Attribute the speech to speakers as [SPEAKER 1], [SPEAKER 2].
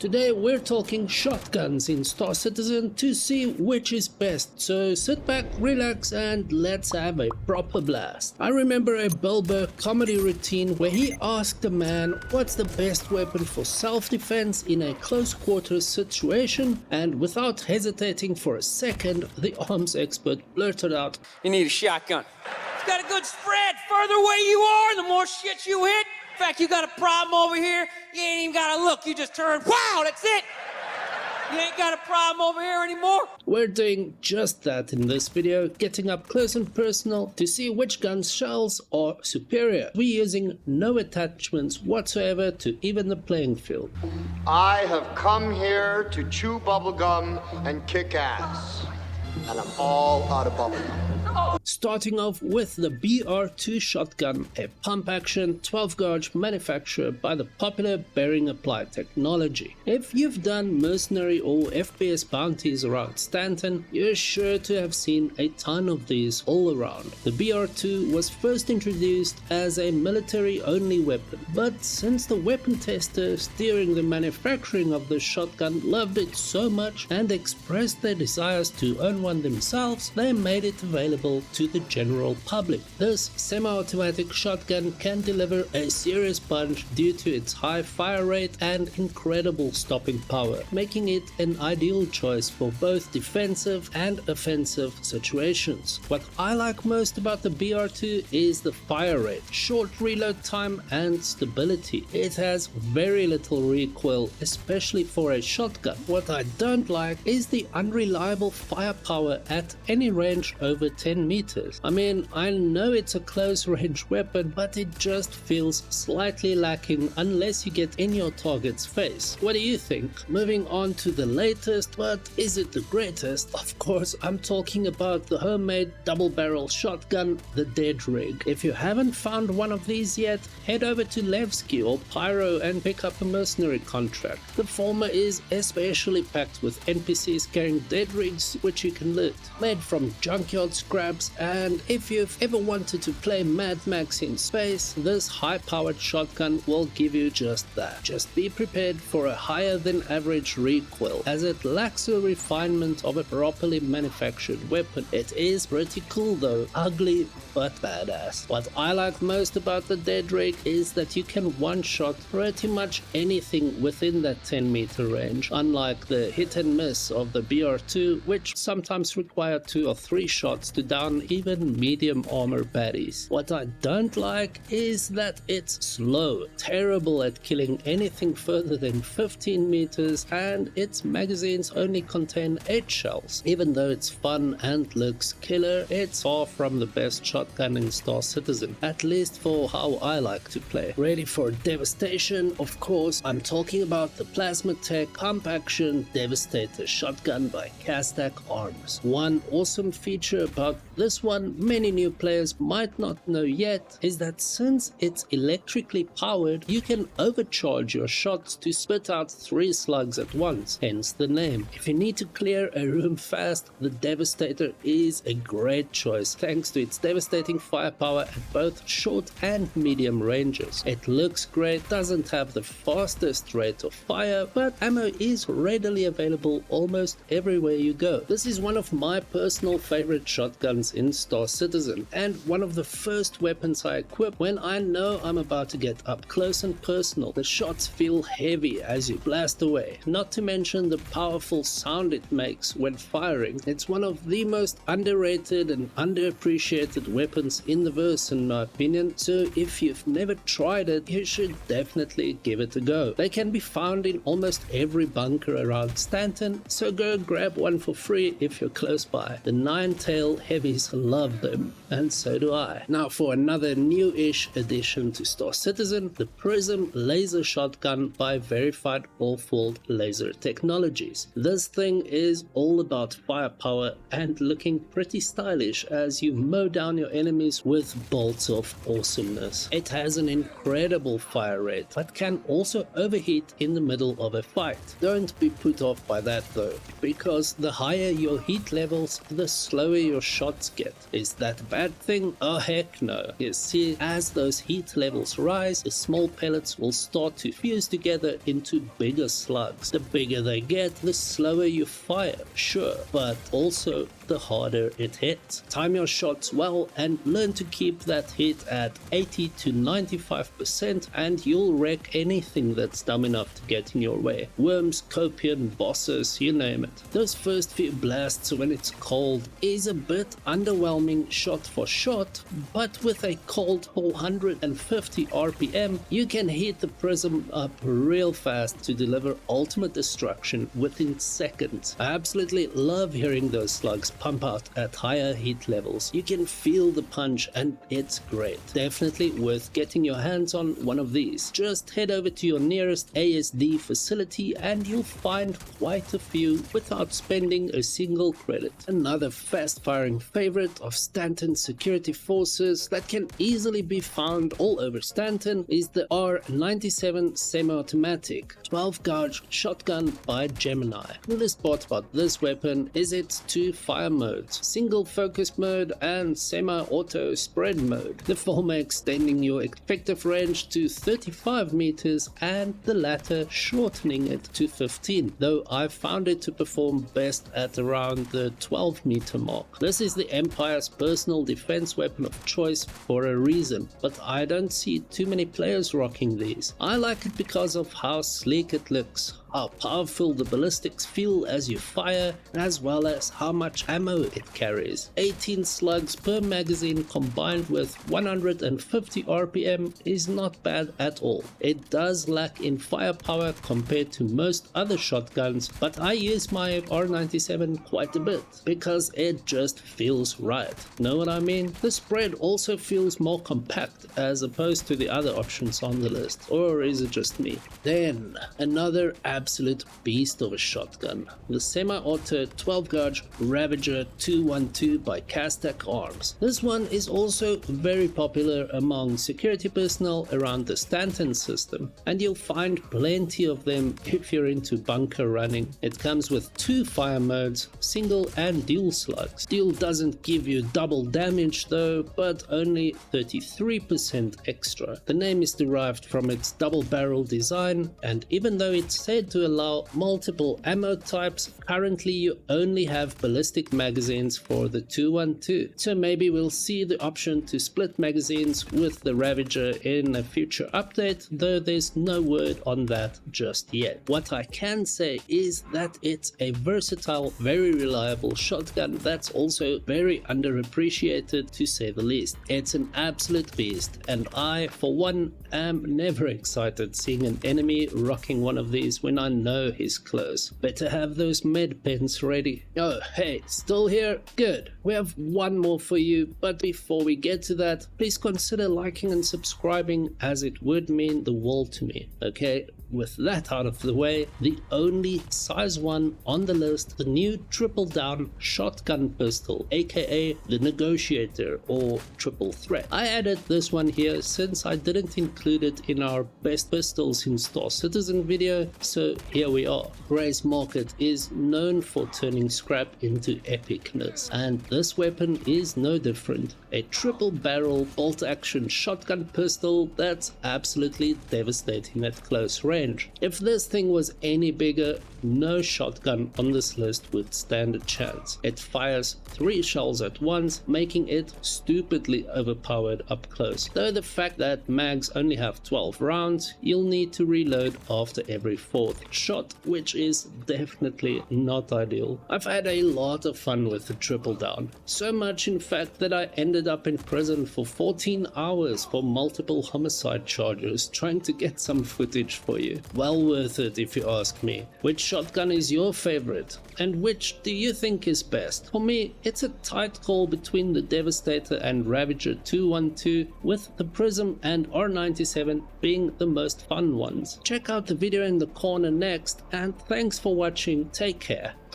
[SPEAKER 1] Today we're talking shotguns in Star Citizen to see which is best, so sit back, relax and let's have a proper blast. I remember a Bilbo comedy routine where he asked a man what's the best weapon for self-defense in a close quarters situation, and without hesitating for a second, the arms expert blurted out,
[SPEAKER 2] "You need a shotgun. It's got a good spread. Further away you are, the more shit you hit. In fact, you got a problem over here, you ain't even gotta look, you just turn, wow, that's it! You ain't got a problem over here anymore."
[SPEAKER 1] We're doing just that in this video, getting up close and personal to see which gun's shells are superior. We're using no attachments whatsoever to even the playing field.
[SPEAKER 3] I have come here to chew bubblegum and kick ass, and I'm all out of bubblegum.
[SPEAKER 1] Starting off with the BR2 shotgun, a pump-action 12-gauge manufacturer by the popular bearing apply technology. If you've done mercenary or FPS bounties around Stanton, you're sure to have seen a ton of these all around. The BR2 was first introduced as a military-only weapon, but since the weapon testers steering the manufacturing of the shotgun loved it so much and expressed their desires to own one themselves, they made it available to the general public. This semi-automatic shotgun can deliver a serious punch due to its high fire rate and incredible stopping power, making it an ideal choice for both defensive and offensive situations. What I like most about the BR2 is the fire rate, short reload time and stability. It has very little recoil, especially for a shotgun. What I don't like is the unreliable firepower at any range over 10 meters. I mean, I know it's a close range weapon, but it just feels slightly lacking unless you get in your target's face. What do you think? Moving on to the latest, but is it the greatest? Of course, I'm talking about the homemade double-barrel shotgun, the Deadrig. If you haven't found one of these yet, head over to Levski or Pyro and pick up a mercenary contract. The former is especially packed with NPCs carrying Deadrigs which you can loot. Made from junkyard scraps, and if you've ever wanted to play Mad Max in space, this high-powered shotgun will give you just that. Just be prepared for a higher than average recoil, as it lacks the refinement of a properly manufactured weapon. It is pretty cool though, ugly but badass. What I like most about the Deadrig is that you can one-shot pretty much anything within that 10-meter range, unlike the hit and miss of the BR2, which sometimes require 2 or 3 shots to down even medium armor baddies. What I don't like is that it's slow, terrible at killing anything further than 15 meters, and its magazines only contain 8 shells. Even though it's fun and looks killer, it's far from the best shotgun in Star Citizen, at least for how I like to play. Ready for devastation? Of course, I'm talking about the Plasma Tech Pump Action Devastator shotgun by Kastak Arms. One awesome feature about this one many new players might not know yet is that since it's electrically powered, you can overcharge your shots to spit out 3 slugs at once, hence the name. If you need to clear a room fast, the Devastator is a great choice thanks to its devastating firepower at both short and medium ranges. It looks great, doesn't have the fastest rate of fire, but ammo is readily available almost everywhere you go. This is one of my personal favorite shotguns in Star Citizen, and one of the first weapons I equip when I know I'm about to get up close and personal. The shots feel heavy as you blast away, not to mention the powerful sound it makes when firing. It's one of the most underrated and underappreciated weapons in the verse in my opinion, so if you've never tried it, you should definitely give it a go. They can be found in almost every bunker around Stanton, so go grab one for free if you're close by. The Nine-Tail heavies love them, and so do I. Now for another new-ish addition to Star Citizen, the Prism laser shotgun by Verified Off-World Laser Technologies. This thing is all about firepower and looking pretty stylish as you mow down your enemies with bolts of awesomeness. It has an incredible fire rate, but can also overheat in the middle of a fight. Don't be put off by that though, because the higher your heat levels, the slower your shot shots get. Is that a bad thing? Oh heck no. You see, as those heat levels rise, the small pellets will start to fuse together into bigger slugs. The bigger they get, the slower you fire, sure, but also the harder it hits. Time your shots well and learn to keep that hit at 80 to 95% and you'll wreck anything that's dumb enough to get in your way. Worms, copian, bosses, you name it. Those first few blasts when it's cold is a bit underwhelming shot for shot, but with a cold 450 RPM you can heat the prism up real fast to deliver ultimate destruction within seconds. I absolutely love hearing those slugs pump out at higher heat levels. You can feel the punch and it's great. Definitely worth getting your hands on one of these. Just head over to your nearest ASD facility and you'll find quite a few without spending a single credit. Another fast firing favorite of Stanton's security forces that can easily be found all over Stanton is the R97 semi-automatic 12 gauge shotgun by Gemini. The coolest part about this weapon is its two fire modes, single focus mode and semi-auto spread mode, the former extending your effective range to 35 meters and the latter shortening it to 15, though I found it to perform best at around the 12 meter mark. This is the Empire's personal defense weapon of choice for a reason, but I don't see too many players rocking these. I like it because of how sleek it looks, how powerful the ballistics feel as you fire, as well as how much ammo it carries. 18 slugs per magazine combined with 150 RPM is not bad at all. It does lack in firepower compared to most other shotguns, but I use my R97 quite a bit because it just feels right. Know what I mean? The spread also feels more compact as opposed to the other options on the list, or is it just me? Then another absolute beast of a shotgun, the semi-auto 12 gauge Ravager 212 by Kastak Arms. This one is also very popular among security personnel around the Stanton system, and you'll find plenty of them if you're into bunker running. It comes with two fire modes, single and dual slugs. Dual doesn't give you double damage though, but only 33% extra. The name is derived from its double barrel design, and even though it's said to allow multiple ammo types, currently you only have ballistic magazines for the 212. So maybe we'll see the option to split magazines with the Ravager in a future update, though there's no word on that just yet. What I can say is that it's a versatile, very reliable shotgun that's also very underappreciated to say the least. It's an absolute beast, and I, for one, am never excited seeing an enemy rocking one of these when I know he's close. Better have those med pens ready. Oh, hey, still here? Good. We have one more for you, but before we get to that, please consider liking and subscribing as it would mean the world to me, okay? With that out of the way, the only size 1 on the list, the new TripleDown shotgun pistol, aka the Negotiator or Triple Threat. I added this one here since I didn't include it in our best pistols in Star Citizen video, so here we are. Gray's Market is known for turning scrap into epicness, and this weapon is no different. A triple barrel bolt action shotgun pistol that's absolutely devastating at close range. If this thing was any bigger, no shotgun on this list would stand a chance. It fires 3 shells at once, making it stupidly overpowered up close. Though the fact that mags only have 12 rounds, you'll need to reload after every 4th shot, which is definitely not ideal. I've had a lot of fun with the TripleDown. So much in fact that I ended up in prison for 14 hours for multiple homicide charges trying to get some footage for you. Well worth it if you ask me. Which shotgun is your favorite? And which do you think is best? For me, it's a tight call between the Devastator and Ravager 212, with the Prism and R97 being the most fun ones. Check out the video in the corner next, and thanks for watching. Take care.